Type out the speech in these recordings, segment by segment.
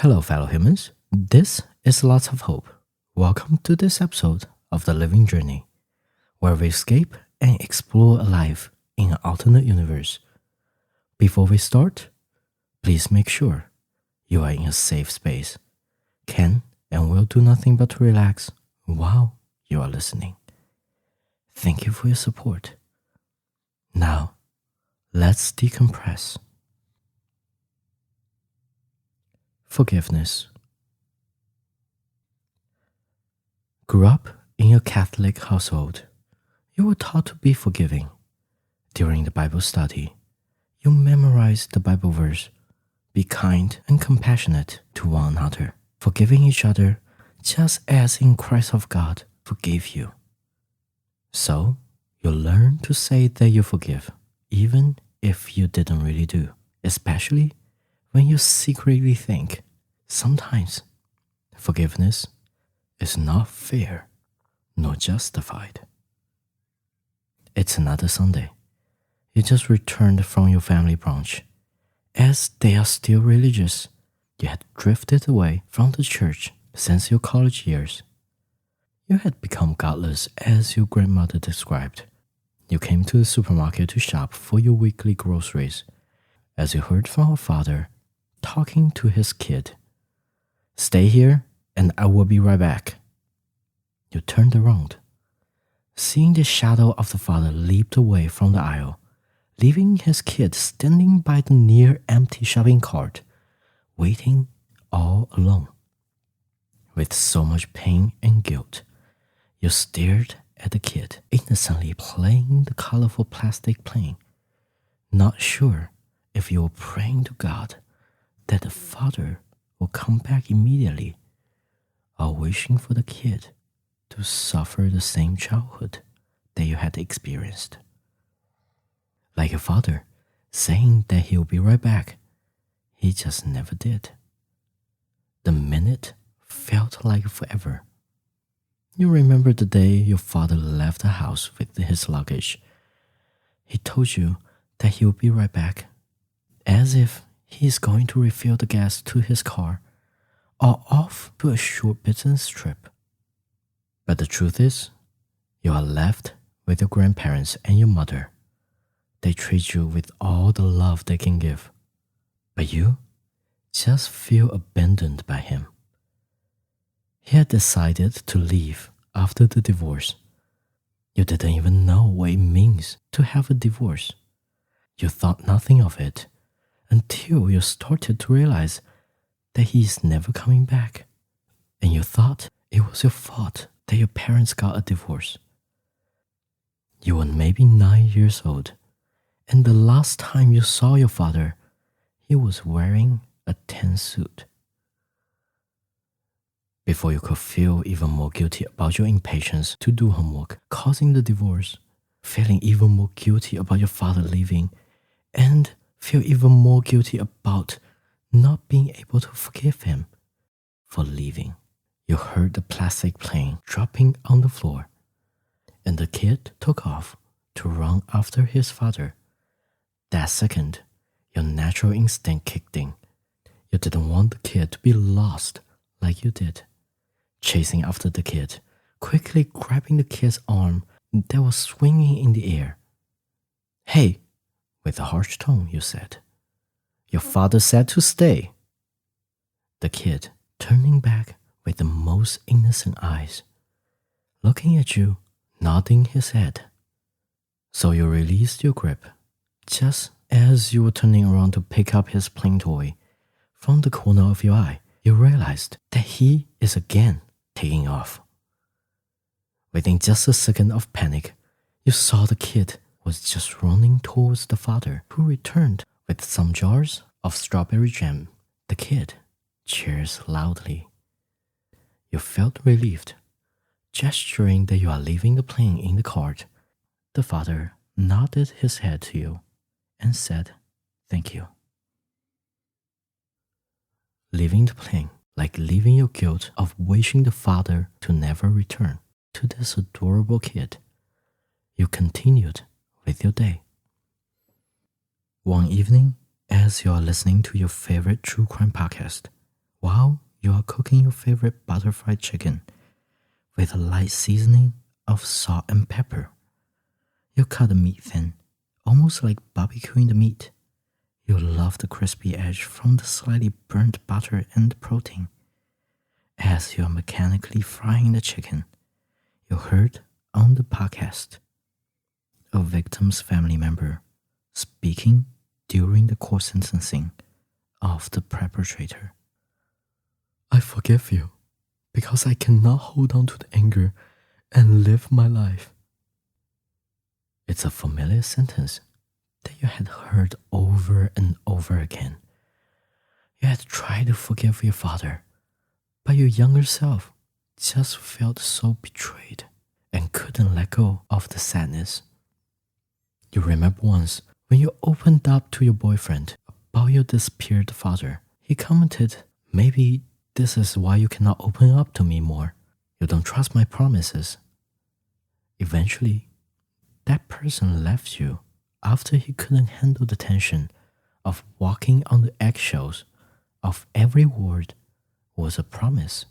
Hello, fellow humans. This is Lots of Hope. Welcome to this episode of The Living Journey, where we escape and explore a life in an alternate universe. Before we start, please make sure you are in a safe space, can and will do nothing but to relax while you are listening. Thank you for your support. Now, let's decompress. Forgiveness. Grew up in a Catholic household. You were taught to be forgiving. During the Bible study, you memorized the Bible verse, be kind and compassionate to one another, forgiving each other just as in Christ of God forgave you. So, you learn to say that you forgive, even if you didn't really do, especially when you secretly think, sometimes forgiveness is not fair nor justified. It's another Sunday. You just returned from your family brunch. As they are still religious, you had drifted away from the church since your college years. You had become godless, as your grandmother described. You came to the supermarket to shop for your weekly groceries, as you heard from her father talking to his kid. Stay here and I will be right back. You turned around, seeing the shadow of the father leaped away from the aisle, leaving his kid standing by the near empty shopping cart, waiting all alone. With so much pain and guilt, you stared at the kid innocently playing the colorful plastic plane, not sure if you were praying to God that the father will come back immediately, or wishing for the kid to suffer the same childhood that you had experienced. Like your father, saying that he'll be right back, he just never did. The minute felt like forever. You remember the day your father left the house with his luggage. He told you that he'll be right back, as if he's going to refill the gas to his car or off to a short business trip. But the truth is, you are left with your grandparents and your mother. They treat you with all the love they can give, but you just feel abandoned by him. He had decided to leave after the divorce. You didn't even know what it means to have a divorce. You thought nothing of it until you started to realize that he is never coming back, and you thought it was your fault that your parents got a divorce. You were maybe 9 years old, and the last time you saw your father, he was wearing a tan suit. Before you could feel even more guilty about your impatience to do homework causing the divorce, feeling even more guilty about your father leaving, and feel even more guilty about not being able to forgive him for leaving, you heard the plastic plane dropping on the floor, and the kid took off to run after his father. That second, your natural instinct kicked in. You didn't want the kid to be lost like you did. Chasing after the kid, quickly grabbing the kid's arm that was swinging in the air. "Hey," with a harsh tone, you said. "Your father said to stay." The kid, turning back with the most innocent eyes, looking at you, nodding his head. So you released your grip, just as you were turning around to pick up his plane toy. From the corner of your eye, you realized that he is again taking off. Within just a second of panic, you saw the kid was just running towards the father, who returned with some jars of strawberry jam. The kid cheers loudly. You felt relieved, gesturing that you are leaving the plane in the cart. The father nodded his head to you and said, "Thank you." Leaving the plane, like leaving your guilt of wishing the father to never return to this adorable kid, you continued with your day. One evening, as you are listening to your favorite true crime podcast, while you are cooking your favorite butterfly chicken with a light seasoning of salt and pepper. You cut the meat thin, almost like barbecuing the meat. You love the crispy edge from the slightly burnt butter and protein. As you are mechanically frying the chicken, you heard on the podcast a victim's family member speaking during the court sentencing of the perpetrator. I forgive you because I cannot hold on to the anger and live my life. It's a familiar sentence that you had heard over and over again. You had tried to forgive your father, but your younger self just felt so betrayed and couldn't let go of the sadness. You remember once when you opened up to your boyfriend about your disappeared father. He commented, "Maybe this is why you cannot open up to me more. You don't trust my promises." Eventually, that person left you after he couldn't handle the tension of walking on the eggshells of every word was a promise.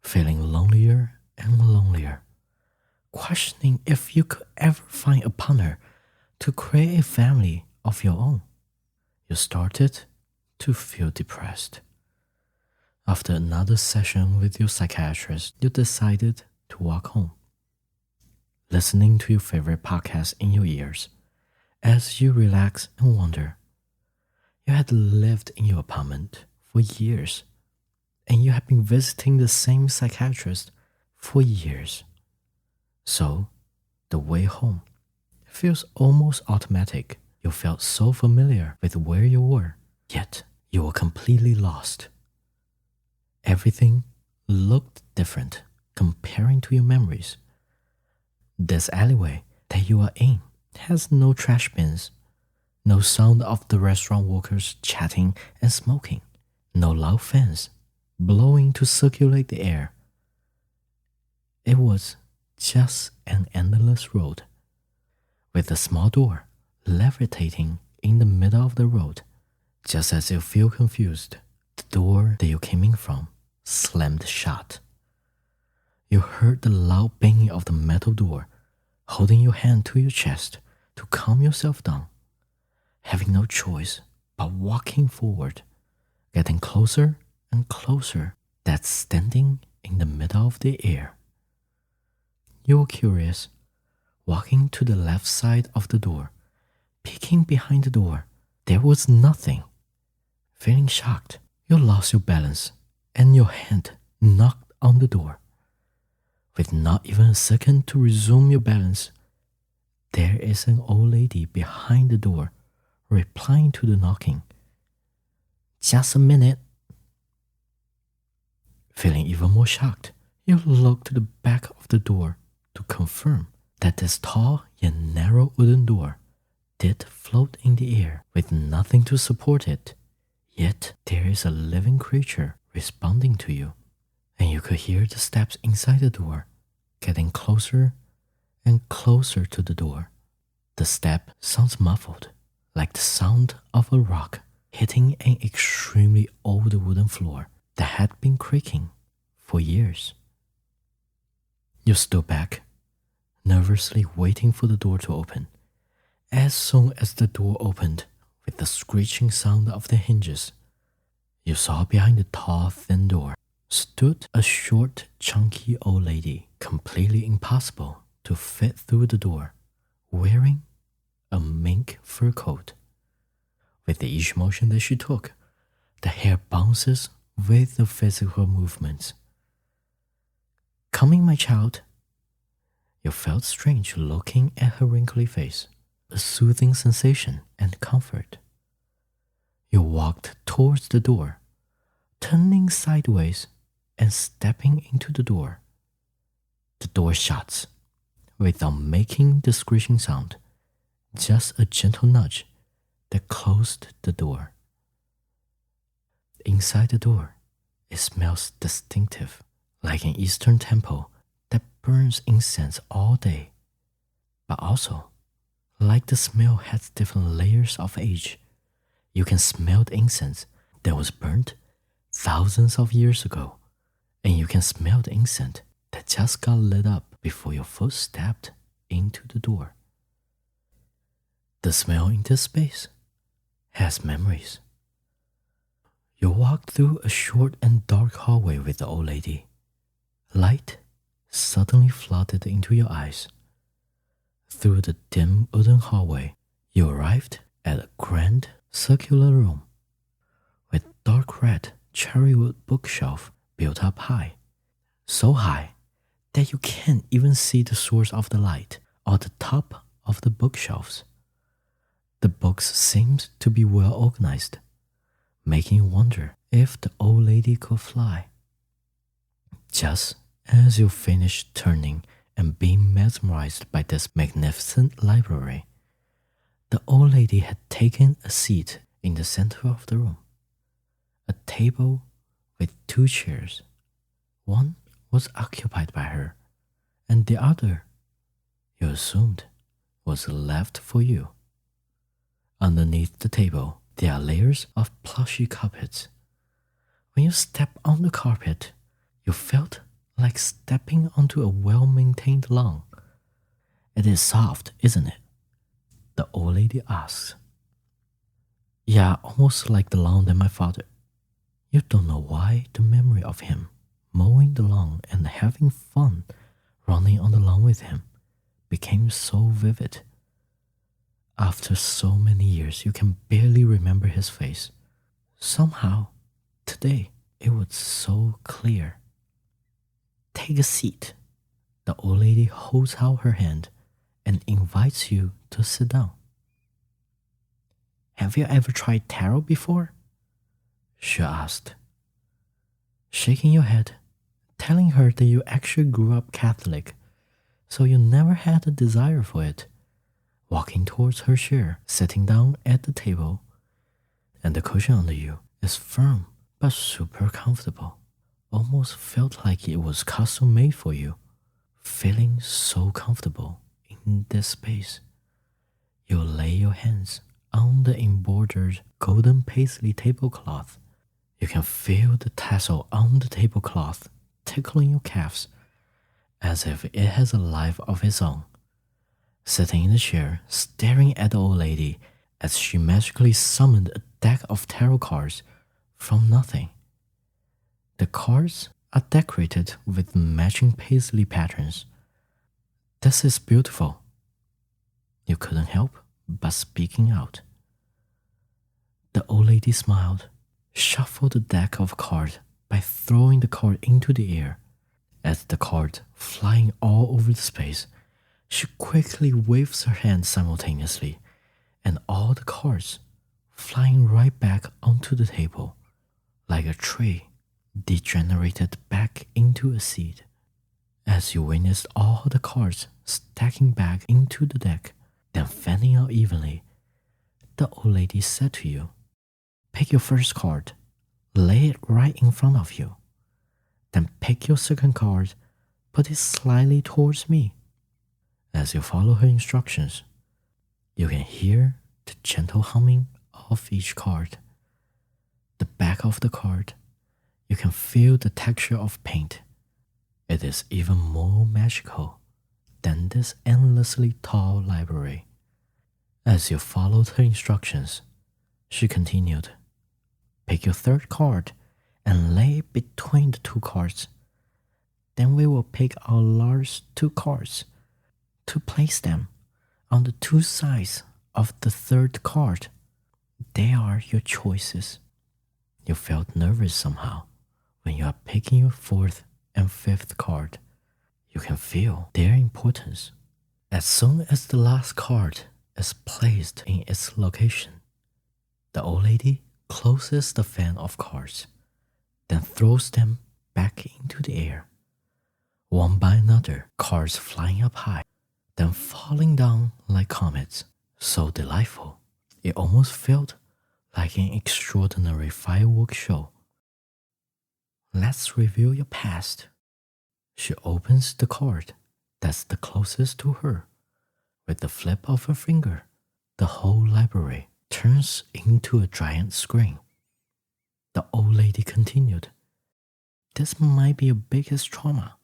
Feeling lonelier and lonelier, questioning if you could ever find a partner to create a family of your own, you started to feel depressed. After another session with your psychiatrist, you decided to walk home, listening to your favorite podcast in your ears as you relax and wonder. You had lived in your apartment for years, and you had been visiting the same psychiatrist for years. So, the way home feels almost automatic. You felt so familiar with where you were, yet you were completely lost. Everything looked different comparing to your memories. This alleyway that you are in has no trash bins, no sound of the restaurant workers chatting and smoking, no loud fans blowing to circulate the air. It was just an endless road, with a small door levitating in the middle of the road. Just as you feel confused, the door that you came in from slammed shut. You heard the loud banging of the metal door, holding your hand to your chest to calm yourself down, having no choice but walking forward, getting closer and closer, that standing in the middle of the air. You were curious, walking to the left side of the door, peeking behind the door. There was nothing. Feeling shocked, you lost your balance and your hand knocked on the door. With not even a second to resume your balance, there is an old lady behind the door, replying to the knocking. "Just a minute." Feeling even more shocked, you look to the back of the door to confirm that this tall yet narrow wooden door did float in the air with nothing to support it. Yet there is a living creature responding to you, and you could hear the steps inside the door getting closer and closer to the door. The step sounds muffled, like the sound of a rock hitting an extremely old wooden floor that had been creaking for years. You stood back, nervously waiting for the door to open. As soon as the door opened, with the screeching sound of the hinges, you saw behind the tall, thin door stood a short, chunky old lady, completely impossible to fit through the door, wearing a mink fur coat. With each motion that she took, the hair bounces with the physical movements. "Coming, my child." You felt strange looking at her wrinkly face, a soothing sensation and comfort. You walked towards the door, turning sideways and stepping into the door. The door shuts without making the screeching sound, just a gentle nudge that closed the door. Inside the door, it smells distinctive, like an Eastern temple that burns incense all day, but also, like the smell has different layers of age. You can smell the incense that was burnt thousands of years ago, and you can smell the incense that just got lit up before your foot stepped into the door. The smell in this space has memories. You walked through a short and dark hallway with the old lady. Light suddenly flooded into your eyes. Through the dim wooden hallway, you arrived at a grand circular room with dark red cherrywood bookshelf built up high, so high that you can't even see the source of the light or the top of the bookshelves. The books seemed to be well organized, making you wonder if the old lady could fly. Just as you finished turning and being mesmerized by this magnificent library, the old lady had taken a seat in the center of the room. A table with 2 chairs. One was occupied by her, and the other, you assumed, was left for you. Underneath the table, there are layers of plushy carpets. When you stepped on the carpet, you felt like stepping onto a well-maintained lawn. It is soft, isn't it? The old lady asks. Yeah, almost like the lawn that my father. You don't know why the memory of him mowing the lawn and having fun running on the lawn with him became so vivid. After so many years, you can barely remember his face. Somehow, today, it was so clear. Take a seat. The old lady holds out her hand and invites you to sit down. Have you ever tried tarot before? She asked. Shaking your head, telling her that you actually grew up Catholic, so you never had a desire for it. Walking towards her chair, sitting down at the table, and the cushion under you is firm but super comfortable. Almost felt like it was custom made for you. Feeling so comfortable in this space, you lay your hands on the embroidered golden paisley tablecloth. You can feel the tassel on the tablecloth tickling your calves as if it has a life of its own. Sitting in the chair, staring at the old lady as she magically summoned a deck of tarot cards from nothing. The cards are decorated with matching paisley patterns. This is beautiful. You couldn't help but speaking out. The old lady smiled, shuffled the deck of cards by throwing the card into the air. As the card flying all over the space, she quickly waves her hands simultaneously, and all the cards flying right back onto the table, like a tree degenerated back into a seed. As you witnessed all the cards stacking back into the deck, then fanning out evenly, the old lady said to you, pick your first card, lay it right in front of you. Then pick your second card, put it slightly towards me. As you follow her instructions, you can hear the gentle humming of each card. The back of the card, you can feel the texture of paint. It is even more magical than this endlessly tall library. As you followed her instructions, she continued, pick your third card and lay it between the 2 cards. Then we will pick our large 2 cards to place them on the 2 sides of the 3rd card. They are your choices. You felt nervous somehow when you are picking your 4th and 5th card. You can feel their importance. As soon as the last card is placed in its location, the old lady closes the fan of cards, then throws them back into the air. One by another, cards flying up high, then falling down like comets. So delightful, it almost felt like an extraordinary fireworks show. Let's review your past. She opens the card that's the closest to her. With the flip of her finger, the whole library turns into a giant screen. The old lady continued. This might be your biggest trauma.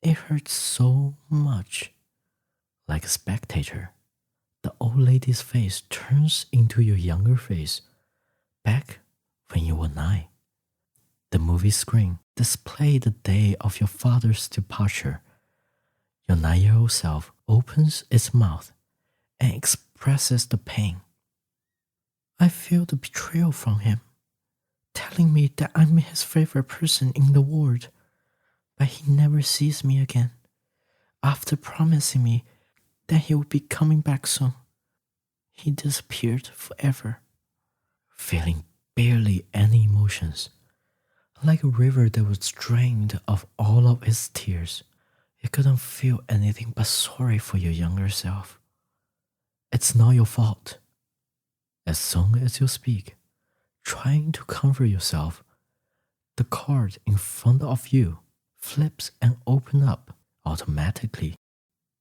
It hurts so much. Like a spectator, the old lady's face turns into your younger face, back when you were 9. The movie screen displayed the day of your father's departure. Your 9-year-old self opens its mouth and expresses the pain. I feel the betrayal from him, telling me that I'm his favorite person in the world, but he never sees me again, after promising me that he would be coming back soon. He disappeared forever, feeling barely any emotions. Like a river that was drained of all of its tears, you couldn't feel anything but sorry for your younger self. It's not your fault. As soon as you speak, trying to comfort yourself, the card in front of you flips and opens up automatically.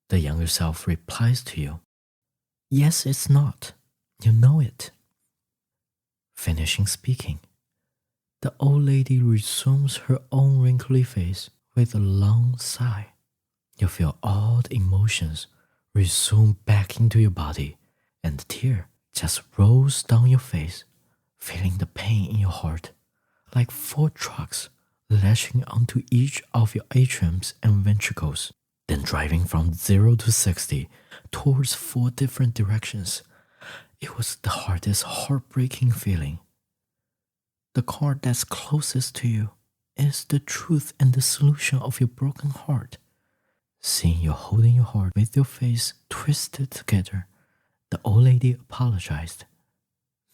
The younger self replies to you, yes, it's not. You know it. Finishing speaking, the old lady resumes her own wrinkly face with a long sigh. You feel all the emotions resume back into your body, and the tear just rolls down your face, feeling the pain in your heart, like 4 trucks lashing onto each of your atriums and ventricles, then driving from 0 to 60 towards 4 different directions. It was the hardest, heartbreaking feeling. The card that's closest to you is the truth and the solution of your broken heart. Seeing you holding your heart with your face twisted together, the old lady apologized,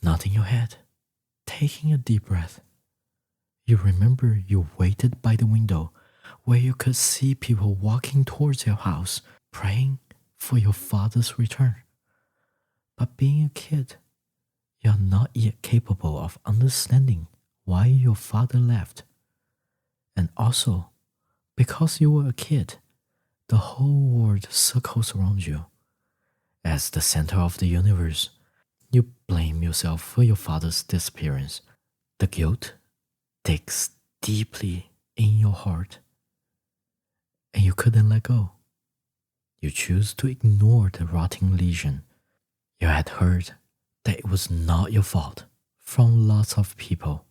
nodding your head, taking a deep breath. You remember you waited by the window where you could see people walking towards your house, praying for your father's return. But being a kid, you are not yet capable of understanding why your father left. And also, because you were a kid, the whole world circles around you. As the center of the universe, you blame yourself for your father's disappearance. The guilt digs deeply in your heart, and you couldn't let go. You choose to ignore the rotting lesion. You had heard that it was not your fault from lots of people,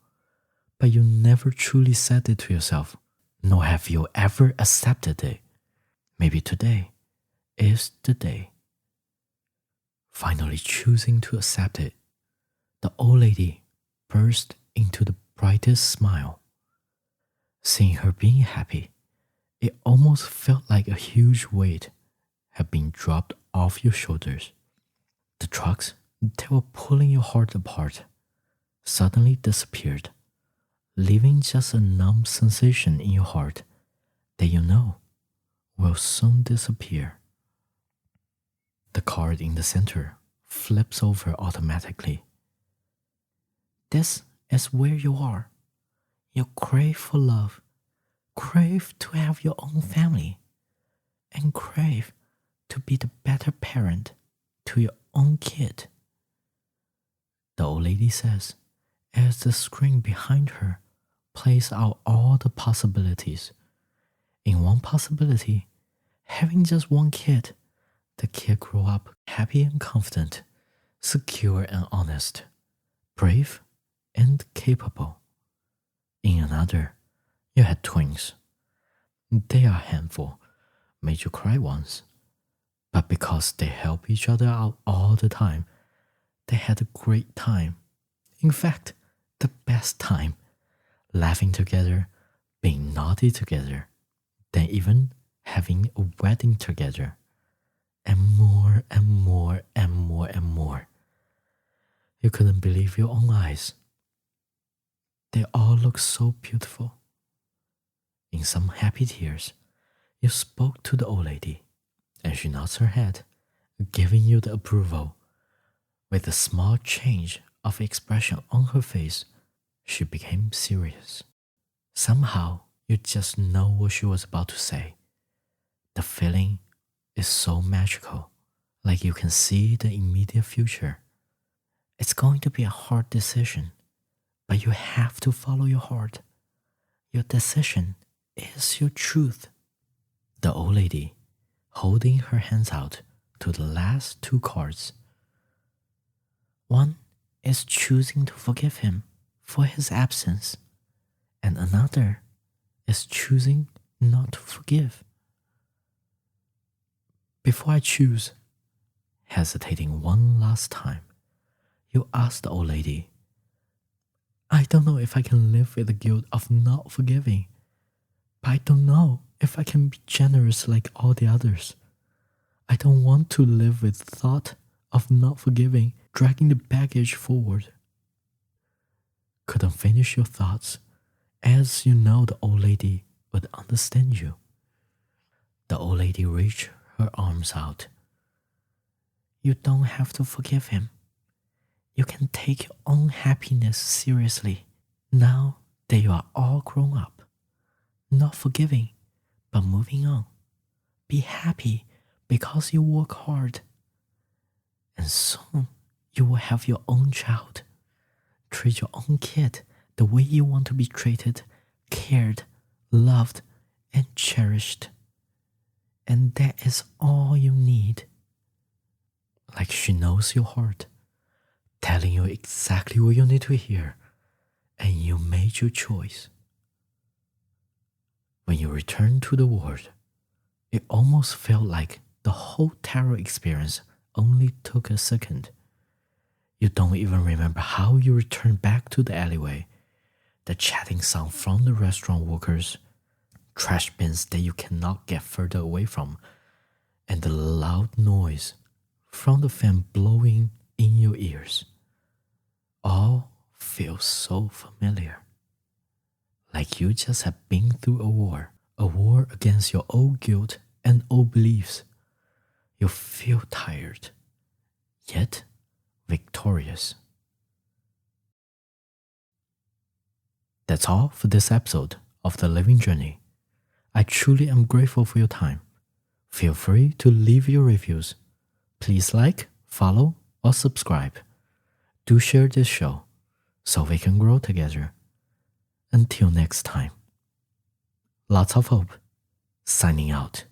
but you never truly said it to yourself, nor have you ever accepted it. Maybe today is the day. Finally choosing to accept it, the old lady burst into the brightest smile. Seeing her being happy, it almost felt like a huge weight had been dropped off your shoulders. The trucks that were pulling your heart apart suddenly disappeared, leaving just a numb sensation in your heart that you know will soon disappear. The card in the center flips over automatically. This is where you are. You crave for love, crave to have your own family, and crave to be the better parent to your own kid. The old lady says, as the screen behind her plays out all the possibilities. In one possibility, having just one kid, the kid grew up happy and confident, secure and honest, brave and capable. In another, you had twins. They are a handful, made you cry once, but because they help each other out all the time, they had a great time. In fact, the best time, laughing together, being naughty together, then even having a wedding together, and more and more and more and more. You couldn't believe your own eyes. They all looked so beautiful. In some happy tears, you spoke to the old lady, and she nods her head, giving you the approval. With a small change of expression on her face, she became serious. Somehow, you just know what she was about to say. The feeling is so magical, like you can see the immediate future. It's going to be a hard decision, but you have to follow your heart. Your decision is your truth. The old lady, holding her hands out to the last two cards. One is choosing to forgive him for his absence, and another is choosing not to forgive. Before I choose, hesitating one last time, you ask the old lady, I don't know if I can live with the guilt of not forgiving, but I don't know if I can be generous like all the others. I don't want to live with the thought of not forgiving, dragging the baggage forward. Couldn't finish your thoughts, as you know the old lady would understand you. The old lady reached her arms out. You don't have to forgive him. You can take your own happiness seriously now that you are all grown up. Not forgiving, but moving on. Be happy because you work hard. And soon you will have your own child. Treat your own kid the way you want to be treated, cared, loved, and cherished. And that is all you need. Like she knows your heart, telling you exactly what you need to hear, and you made your choice. When you return to the world, it almost felt like the whole tarot experience only took a second. You don't even remember how you returned back to the alleyway, the chatting sound from the restaurant workers, trash bins that you cannot get further away from, and the loud noise from the fan blowing in your ears. All feels so familiar. Like you just have been through a war against your old guilt and old beliefs. You feel tired, yet victorious. That's all for this episode of The Living Journey. I truly am grateful for your time. Feel free to leave your reviews. Please like, follow, or subscribe. Do share this show so we can grow together. Until next time. Lots of hope. Signing out.